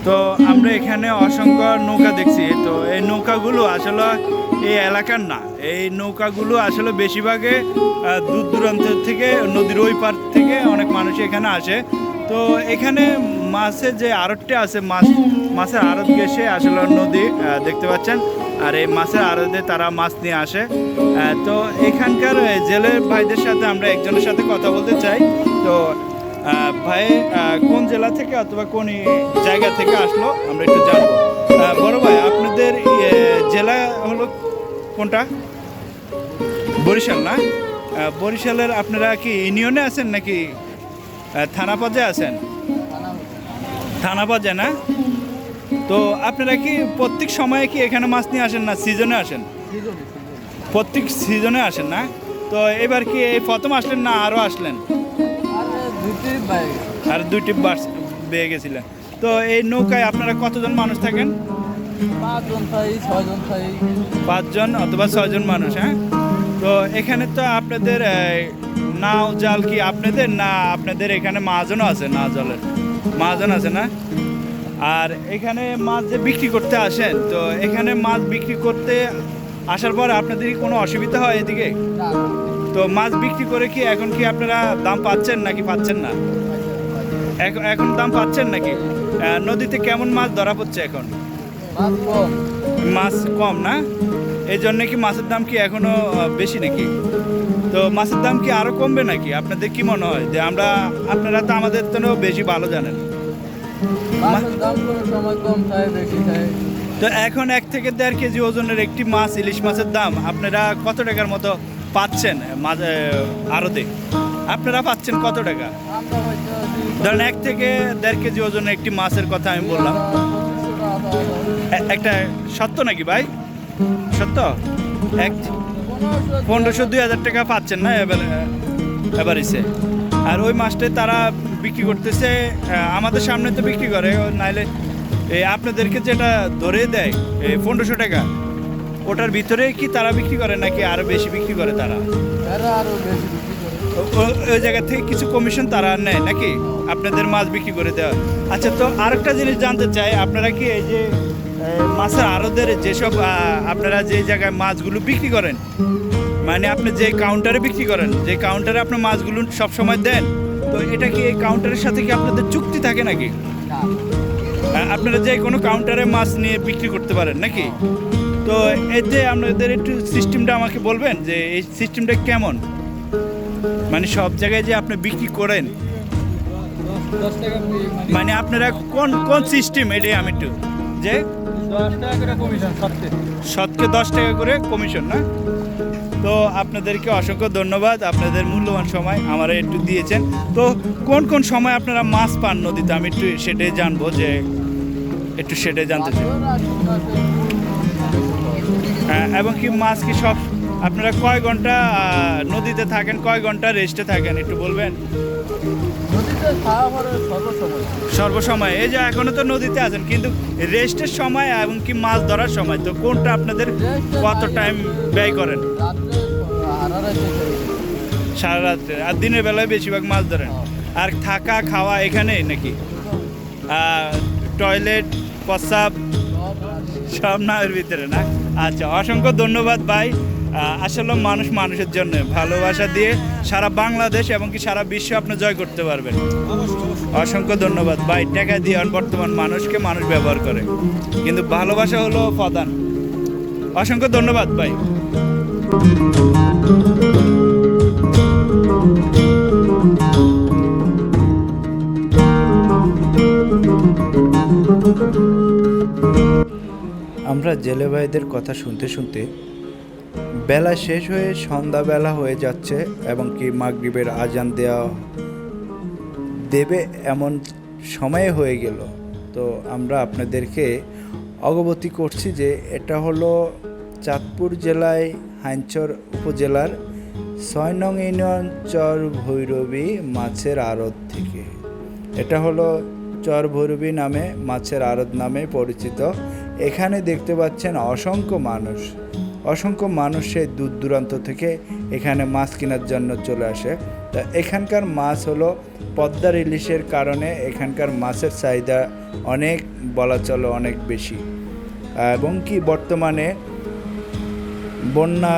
তো আমরা এখানে অসংখ্য নৌকা দেখছি। তো এই নৌকাগুলো আসলে এই এলাকার না, এই নৌকাগুলো আসলে বেশিরভাগে দূর দূরান্ত থেকে, নদীর ওই পার থেকে অনেক মানুষ এখানে আসে। তো এখানে মাছের যে আড়তটা আছে, মাছের আড়ত গেছে আসলে নদী দেখতে পাচ্ছেন। আর এই মাছের আড়তে তারা মাছ নিয়ে আসে। তো এখানকার জেলের ভাইদের সাথে আমরা একজনের সাথে কথা বলতে চাই। তো ভাই কোন জেলা থেকে অথবা কোন জায়গা থেকে আসলো আমরা একটু জানবো। বড় ভাই, আপনাদের জেলা হলো কোনটা? বরিশাল না? বরিশালের আপনারা কি ইউনিয়নে আছেন নাকি থানা পর্যায়ে আছেন? থানা পর্যায়ে না? তো আপনারা কি প্রত্যেক সময়ে কি এখানে মাছ নিয়ে আসেন না সিজনে আসেন? প্রত্যেক সিজনে আসেন না? তো এবার কি এই প্রথম আসলেন না আরও আসলেন? আর দুইটি বাস বেয়ে গেছিলেন। তো এই নৌকায় আপনারা কতজন মানুষ থাকেন? 5জন অথবা 6জন মানুষ। হ্যাঁ, তো এখানে তো আপনাদের নাও জাল কি আপনাদের না? আপনাদের এখানে মাহাজনও আছে, না জলের মাহাজন আছে না? আর এখানে মাছ যে বিক্রি করতে আসেন, তো এখানে মাছ বিক্রি করতে আসার পর আপনাদের কি কোনো অসুবিধা হয় এদিকে? তো মাছ বিক্রি করে কি এখন কি আপনারা দাম পাচ্ছেন নাকি পাচ্ছেন না? এখন দাম পাচ্ছেন নাকি? নদীতে কেমন মাছ ধরা পড়ছে এখন? মাছ কম না? এই জন্য কি মাছের দাম কি এখনো বেশি নাকি? তো মাছের দাম কি আরো কমবে নাকি? আপনাদের কি মনে হয়? যে আপনারা তো আমাদের থেকেও বেশি ভালো জানেন। তো এখন 1 থেকে 1.5 কেজি ওজনের একটি মাছ, ইলিশ মাছের দাম আপনারা কত টাকার মতো পাচ্ছেন আড়তে? আপনারা পাচ্ছেন কত টাকা? ধরেন 1 থেকে 1.5 কেজি ওজনের একটি মাছের কথা আমি বললাম। একটা সত্য নাকি ভাই? সত্য? 1500-2000 টাকা পাচ্ছেন না এবার এসে? আর ওই মাছটাই তারা বিক্রি করতেছে আমাদের সামনে তো বিক্রি করে, নাইলে আপনাদেরকে যেটা ধরে দেয় 1500 টাকা, ওটার ভিতরে কি তারা বিক্রি করে নাকি আরো বেশি বিক্রি করে? তারা ওই জায়গা থেকে কিছু কমিশন তারা নেয় নাকি আপনাদের মাছ বিক্রি করে দেওয়া? আচ্ছা, তো আরেকটা জিনিস জানতে চাই, আপনারা কি এই যে মাছের আড়তের যেসব আপনারা যে জায়গায় মাছগুলো বিক্রি করেন, মানে আপনি যে কাউন্টারে বিক্রি করেন, যে কাউন্টারে আপনার মাছগুলো সব সময় দেন, তো এটা কি এই কাউন্টারের সাথে কি আপনাদের চুক্তি থাকে নাকি? আপনারা যে কোনো কাউন্টারে মাছ নিয়ে বিক্রি করতে পারেন নাকি? তো এই যে আপনাদের একটু সিস্টেমটা আমাকে বলবেন যে এই সিস্টেমটা কেমন? মানে সব জায়গায় যে আপনি বিক্রি করেন, মানে আপনারা কোন কোন সিস্টেম, এটাই আমি একটু যে 10 টাকা করে কমিশন, শতকে 10 টাকা করে কমিশন না? তো আপনাদেরকে অসংখ্য ধন্যবাদ, আপনাদের মূল্যবান সময় আমার একটু দিয়েছেন। তো কোন কোন সময় আপনারা মাছ পান নদীতে, আমি একটু সেটাই জানবো, যে একটু সেটাই জানতে চাই। এবং কি মাছ কি সব আপনারা কয় ঘন্টা নদীতে থাকেন, কয় ঘন্টা রেস্টে থাকেন একটু বলবেন? সর্বসময়। এই যে এখনো তো নদীতে আছেন, কিন্তু রেস্টের সময় এবং কি মাছ ধরার সময়, তো কোনটা আপনাদের কত টাইম ব্যয় করেন? সারা রাত্রে। আর দিনের বেলায় বেশিরভাগ মাছ ধরেন? আর থাকা খাওয়া এখানে নাকি? টয়লেট, প্রস্রাব সব নামের ভিতরে না? আচ্ছা, অসংখ্য ধন্যবাদ ভাই। আসলে মানুষ মানুষের জন্য ভালোবাসা দিয়ে সারা বাংলাদেশ এবং কি সারা বিশ্ব আপনি জয় করতে পারবেন। অসংখ্য ধন্যবাদ ভাই। টাকা দিয়ে বর্তমান মানুষকে মানুষ ব্যবহার করে, কিন্তু ভালোবাসা হলো প্রধান। অসংখ্য ধন্যবাদ ভাই। আমরা জেলে ভাইদের কথা শুনতে শুনতে বেলা শেষ হয়ে সন্ধ্যাবেলা হয়ে যাচ্ছে এবং কি মাগরিবের আজান দেবে এমন সময় হয়ে গেল। তো আমরা আপনাদেরকে অবগতি করছি যে এটা হলো চাঁদপুর জেলায় হাইঞ্চর উপজেলার 6 নং ইউনিয়ন চর ভৈরবী মাছের আড়ত থেকে। এটা হলো চর ভৈরবী নামে মাছের আড়ত নামে পরিচিত। এখানে দেখতে পাচ্ছেন অসংখ্য মানুষ সেই দূর দূরান্ত থেকে এখানে মাছ কেনার জন্য চলে আসে। তা এখানকার মাছ হলো পদ্মার ইলিশের কারণে এখানকার মাছের চাহিদা অনেক, বলা চলে অনেক বেশি, এবং কি বর্তমানে বন্যা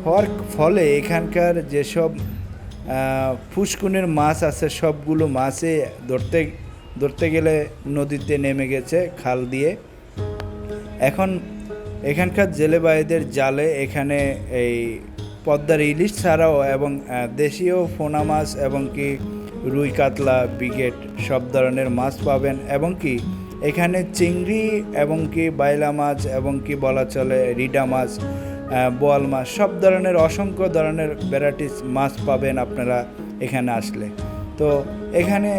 হওয়ার ফলে এখানকার যেসব পুষ্কুনির মাছ আছে সবগুলো মাছে ধরতে গেলে নদীতে নেমে গেছে খাল দিয়ে। এখন এখানকার জেলে ভাইদের জালে এখানে এই পদ্মার ইলিশ ছাড়াও এবং দেশীয় ফোনা মাছ এবং কি রুই কাতলা ব্রিগেড সব ধরনের মাছ পাবেন, এবং কি এখানে চিংড়ি এবং কি বাইলা মাছ এবং কি বলা চলে রিডা মাছ, বোয়াল মাছ, সব ধরনের অসংখ্য ধরনের ভ্যারাইটিস মাছ পাবেন আপনারা এখানে আসলে। তো এখানে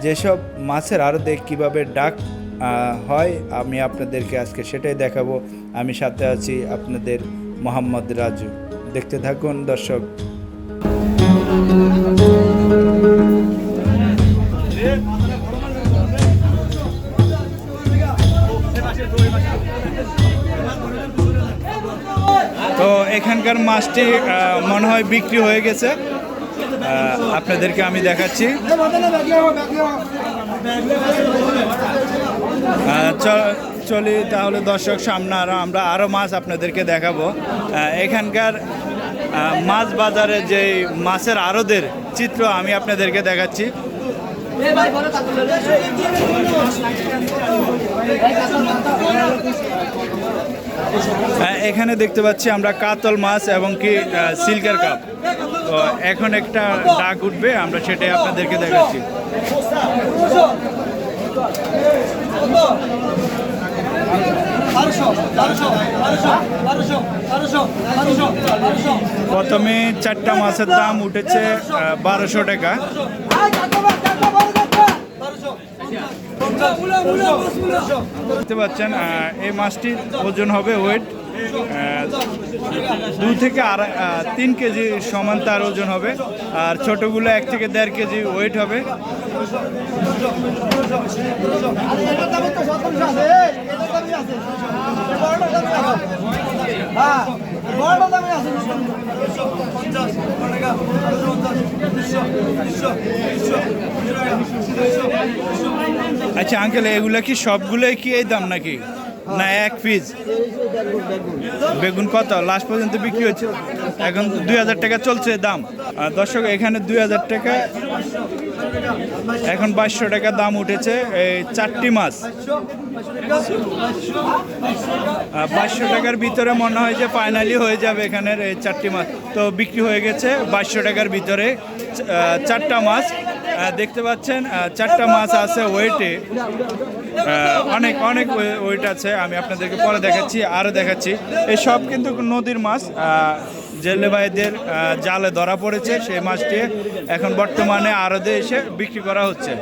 যেসব মাছের আড়তে কীভাবে ডাক হয় আমি আপনাদেরকে আজকে সেটাই দেখাবো। আমি সাথে আছি আপনাদের মোহাম্মদ রাজু, দেখতে থাকুন দর্শক। তো এখানকার মাছটি মনে হয় বিক্রি হয়ে গেছে, আপনাদেরকে আমি দেখাচ্ছি। চলি তাহলে দর্শক, সামনে আমরা আরও মাছ আপনাদেরকে দেখাবো। এখানকার মাছ বাজারে যে মাছের আড়তের চিত্র আমি আপনাদেরকে দেখাচ্ছি। এখানে দেখতে পাচ্ছি আমরা কাতল মাছ এবং কি সিল্কের কাপ। তো এখন একটা ডাক উঠবে, আমরা সেটাই আপনাদেরকে দেখাচ্ছি। প্রথমে 4টা মাছের দাম উঠেছে 1200 টাকা। দেখতে পাচ্ছেন এই মাছটির ওজন হবে ওয়েট 2 থেকে 3 কেজি সমান তার ওজন হবে, আর ছোটগুলো 1 থেকে 1.5 কেজি ওয়েট হবে। আচ্ছা আঙ্কেল, এগুলা কি সবগুলোই কি এই দাম নাকি, না এক পিস? বেগুন কত লাস্ট পর্যন্ত বিক্রি হচ্ছে? এখন 2000 টাকা চলছে দাম। দর্শক, এখানে 2000 টাকা, এখন 2200 টাকা দাম উঠেছে এই 4টি মাছ। 2200 টাকার ভিতরে মনে হয় যে ফাইনালি হয়ে যাবে এখানের এই 4টি মাছ। তো বিক্রি হয়ে গেছে 2200 টাকার ভিতরে 4টা মাছ। দেখতে পাচ্ছেন 4টা মাছ আছে ওয়েটে, অনেক অনেক ওয়েট আছে। আমি আপনাদেরকে পরে দেখাচ্ছি, আরও দেখাচ্ছি। এই সব কিন্তু নদীর মাছ, জেলে ভাইদের জালে ধরা পড়েছে সেই মাছটি এখন বর্তমানে আড়তে এসে বিক্রি করা হচ্ছে।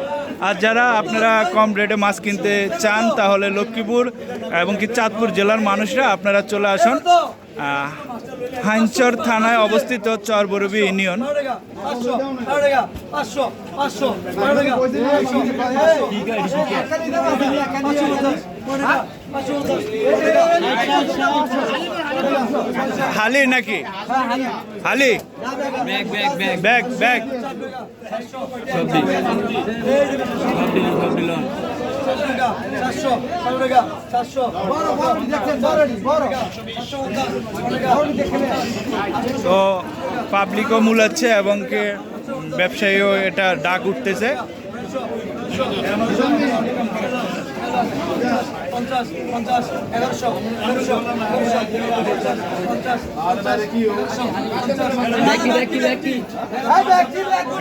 আর যারা আপনারা কম রেটে মাছ কিনতে চান তাহলে লক্ষ্মীপুর এবং কি চাঁদপুর জেলার মানুষরা আপনারা চলে আসুন। হাইনচর থানায় অবস্থিত চরবরবি ইউনিয়ন। হালি নাকি? হালি ব্যাগ ব্যাগ তো পাবলিকও মূলাচ্ছে এবং কি ব্যবসায়ীও এটা ডাক উঠতেছে।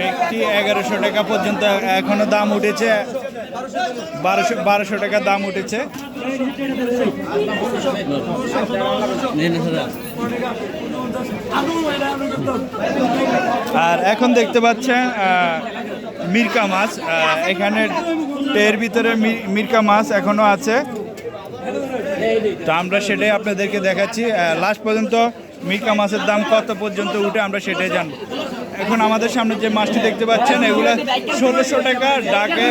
ব্যক্তি 1100 টাকা পর্যন্ত এখনো দাম উঠেছে, 1200 টাকা দাম উঠেছে। আর এখন দেখতে পাচ্ছেন মিরকা মাছ, এখানে এর ভিতরে মিরকা মাছ এখনো আছে। তো আমরা সেটাই আপনাদেরকে দেখাচ্ছি। লাস্ট পর্যন্ত মিরকা মাছের দাম কত পর্যন্ত উঠে আমরা সেটাই জানবো। এখন আমাদের সামনে যে মাছটি দেখতে পাচ্ছেন এগুলা 1600 টাকা ডাকে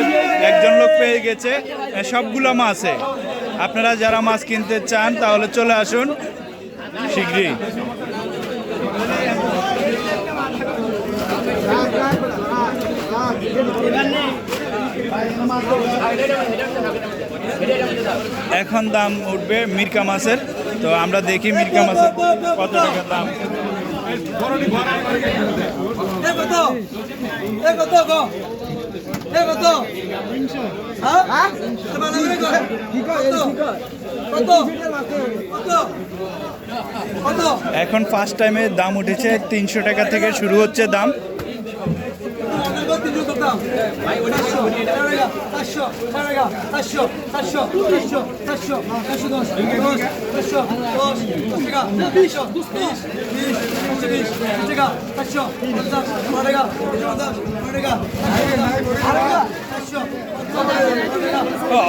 একজন লোক পেয়ে গেছে সবগুলো মাছে। আপনারা যারা মাছ কিনতে চান তাহলে চলে আসুন শীঘ্রই। এখন দাম উঠবে মিরকা মাছের। তো আমরা দেখি মিরকা মাছের কত টাকা দাম। এখন ফার্স্ট টাইমে দাম উঠেছে 300 টাকা থেকে শুরু হচ্ছে দাম।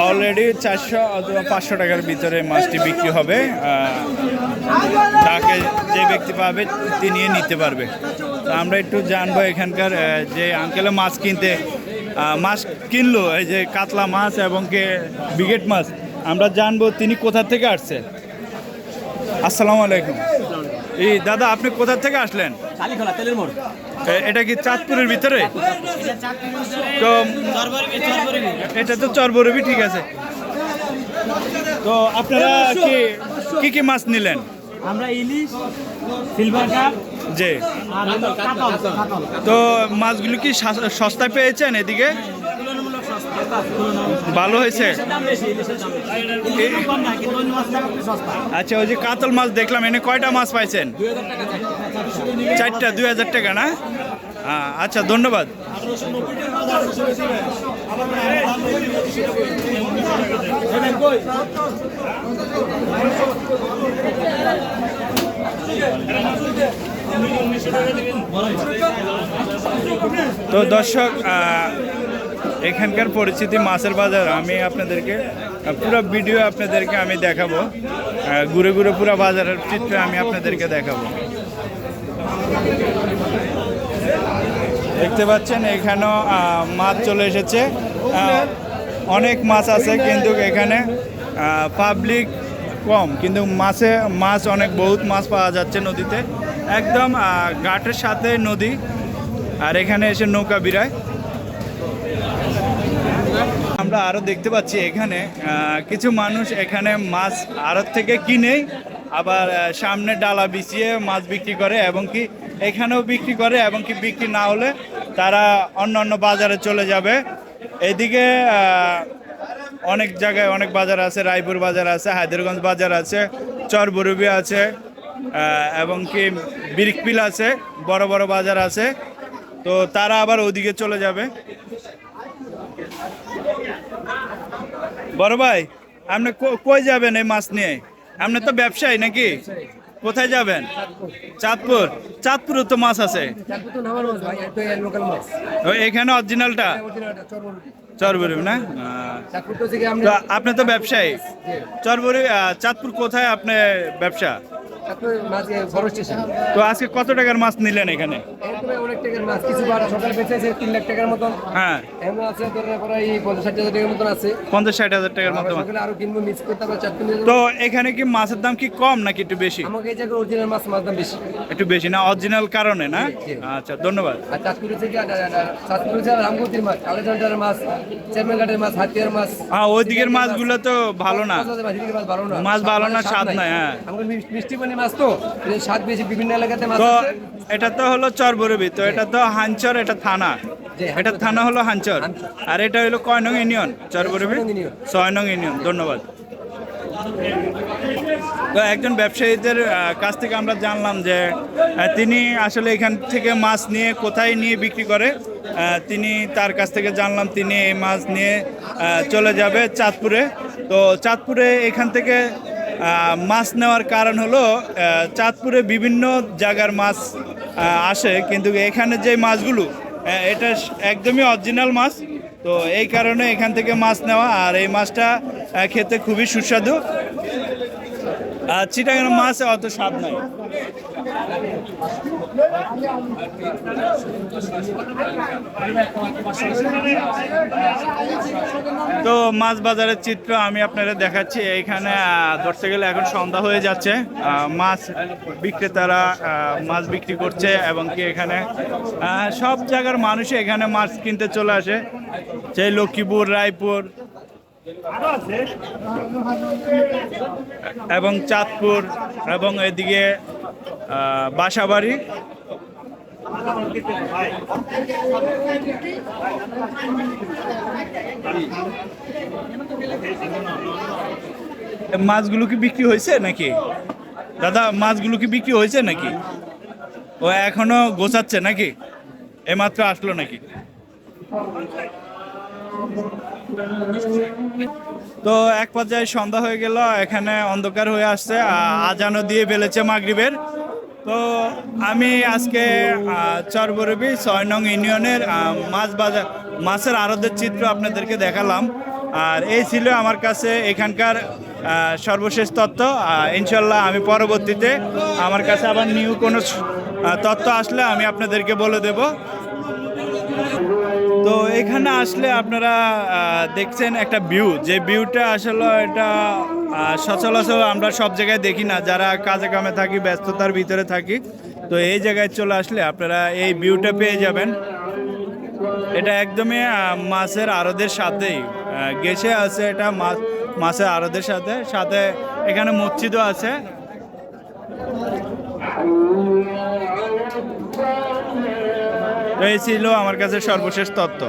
অলরেডি 400 অথবা 500 টাকার ভিতরে মাছটি বিক্রি হবে। তাকে যে ব্যক্তি পাবে তিনি নিতে পারবে। তো আমরা একটু জানবো এখানকার যে আঙ্কেলে মাছ মাছ কিনলো, এই যে কাতলা মাছ এবং ব্রিগেড মাছ, আমরা জানবো তিনি কোথা থেকে আসছে। আসসালামু আলাইকুম। এই দাদা, আপনি কোথা থেকে আসলেন? এটা কি চাঁদপুরের ভিতরে? তো এটা তো চরবরবি, ঠিক আছে। তো আপনারা কি কি মাছ নিলেন? আমরা ইলিশ, সিলভার কাপ, জি। আর কাতল। তো মাছগুলো কি সস্তায় পেয়েছেন এদিকে? তুলনামূলক সস্তা, ভালো হয়েছে। দাম বেশি, ইলিশের দাম বেশি। একটু কম না, কিন্তু অন্য মাছটা একটু সস্তা। আচ্ছা, ওই যে কাতল মাছ দেখলাম, এনে কয়টা মাছ পাইছেন? 2000 টাকা চারটা, 2000 টাকা না? আচ্ছা, ধন্যবাদ। তো দর্শক, এখানকার পরিস্থিতি মাছের বাজার আমি আপনাদেরকে পুরো ভিডিও আপনাদেরকে আমি দেখাবো। ঘুরে ঘুরে পুরো বাজারের চিত্র আমি আপনাদেরকে দেখাবো। দেখতে পাচ্ছেন এখানেও মাছ চলে এসেছে। অনেক মাছ আছে, কিন্তু এখানে পাবলিক কম, কিন্তু মাছ অনেক বহুত মাছ পাওয়া যাচ্ছে নদীতে। একদম ঘাটের সাথে নদী, আর এখানে এসে নৌকা বিরায়। আমরা আরও দেখতে পাচ্ছি এখানে কিছু মানুষ এখানে মাছ আড়ত থেকে কিনে আবার সামনে ডালা বিছিয়ে মাছ বিক্রি করে, এবং কি এখানেও বিক্রি করে, এবং কি বিক্রি না হলে তারা অন্য বাজারে চলে যাবে। এদিকে অনেক জায়গায় অনেক বাজার আছে, রায়পুর বাজার আছে, হায়দ্রারগঞ্জ বাজার আছে, চরবরবি আছে, এবং কি বিরিকপিল আছে, বড় বড় বাজার আছে। তো তারা আবার ওদিকে চলে যাবে। বড় ভাই, আপনি কই যাবেন এই মাছ নিয়ে? আপনি তো ব্যবসায়ী নাকি? কোথায় যাবেন? চাঁদপুর। চাঁদপুরে তো মাছ আছে। এখানে অরিজিনালটা চরবরবি না? তো আপনি তো ব্যবসায়ী। চরবরবি, চাঁদপুর কোথায় আপনার ব্যবসা? তো আজকে কত টাকার মাছ নিলেন এখানে? অনেক টাকার মাছ, কিছু সকাল বেঁচেছে 3 লাখ টাকার মতন। হ্যাঁ, এমন আছে প্রায় 50-60 হাজার টাকার মতন আছে। 50-60 হাজার টাকার মতো। আরো কিনবো, মিক্স করতে হবে। তো এখানে কি মাছের দাম কি কম নাকি একটু বেশি? আমাকে এই জায়গায় অরিজিনাল মাছ দাম বেশি, একটু বেশি না? অরিজিনাল কারণে না? আচ্ছা, ধন্যবাদ। আর চাঁদপুরে থেকে রামগতির মাছ, আলেকজান্ডারের মাছ, চেয়ারম্যানঘাটের মাছ, হাতিয়ার মাছ। ওই দিকের মাছগুলো তো ভালো না, মাছ ভালো না, স্বাদ নাই। হ্যাঁ, আমাদের মিষ্টি পানি মাছ তো স্বাদ বেশি, বিভিন্ন এলাকাতে মাছ তো আছে। এটা তো হলো চরবরবি, তো এটা তো হাঞ্চর, এটা থানা। এটা থানা হলো হাঞ্চর, আর এটা হলো কয় নং ইউনিয়ন? চরবরবি 6 নং ইউনিয়ন। ধন্যবাদ। তো একজন ব্যবসায়ীদের কাছ থেকে আমরা জানলাম যে তিনি আসলে এখান থেকে মাছ নিয়ে কোথায় নিয়ে বিক্রি করে। তিনি তার কাছ থেকে জানলাম তিনি এই মাছ নিয়ে চলে যাবে চাঁদপুরে। তো চাঁদপুরে এখান থেকে মাছ নেওয়ার কারণ হলো চাঁদপুরে বিভিন্ন জায়গার মাছ আসে, কিন্তু এখানে যে মাছগুলো এটা একদমই অরিজিনাল মাছ। তো এই কারণে এখান থেকে মাছ নেওয়া, আর এই মাছটা খেতে খুবই সুস্বাদু। চিটাগাং মাছ অত স্বাদ নাই। তো মাছ বাজারের চিত্র আমি আপনাদের দেখাচ্ছি। এইখানে ধরতে গেলে এখন সন্ধ্যা হয়ে যাচ্ছে। মাছ বিক্রেতারা মাছ বিক্রি করছে এবং কি এখানে সব জায়গার মানুষই এখানে মাছ কিনতে চলে আসে, সেই লক্ষ্মীপুর, রায়পুর এবং চাঁদপুর এবং এদিকে বাসাবাড়ি। মাছগুলো কি বিক্রি হয়েছে নাকি দাদা? মাছগুলো কি বিক্রি হয়েছে নাকি? ও এখনো গোছাচ্ছে নাকি? এইমাত্র আসলো নাকি? তো এক পর্যায়ে সন্ধ্যা হয়ে গেল, এখানে অন্ধকার হয়ে আসছে, আজানও দিয়ে ফেলেছে মাগরিবের। তো আমি আজকে চরবরবি 6 নং ইউনিয়নের মাছ বাজার মাছের আড়তের চিত্র আপনাদেরকে দেখালাম। আর এই ছিল আমার কাছে এখানকার সর্বশেষ তথ্য। ইনশাল্লাহ আমি পরবর্তীতে আমার কাছে আবার নিউ কোনো তথ্য আসলে আমি আপনাদেরকে বলে দেব। তো এখানে আসলে আপনারা দেখছেন একটা ভিউ, যে ভিউটা আসলে এটা সচরাচর আমরা সব জায়গায় দেখি না, যারা কাজে কামে থাকি, ব্যস্ততার ভিতরে থাকি। তো এই জায়গায় চলে আসলে আপনারা এই ভিউটা পেয়ে যাবেন। এটা একদমই মাছের আড়তের সাথেই গেছে আছে, এটা মাছের আড়তের সাথে সাথে এখানে মসজিদও আছে। এই ছিল আমার কাছে সর্বশেষ তথ্য।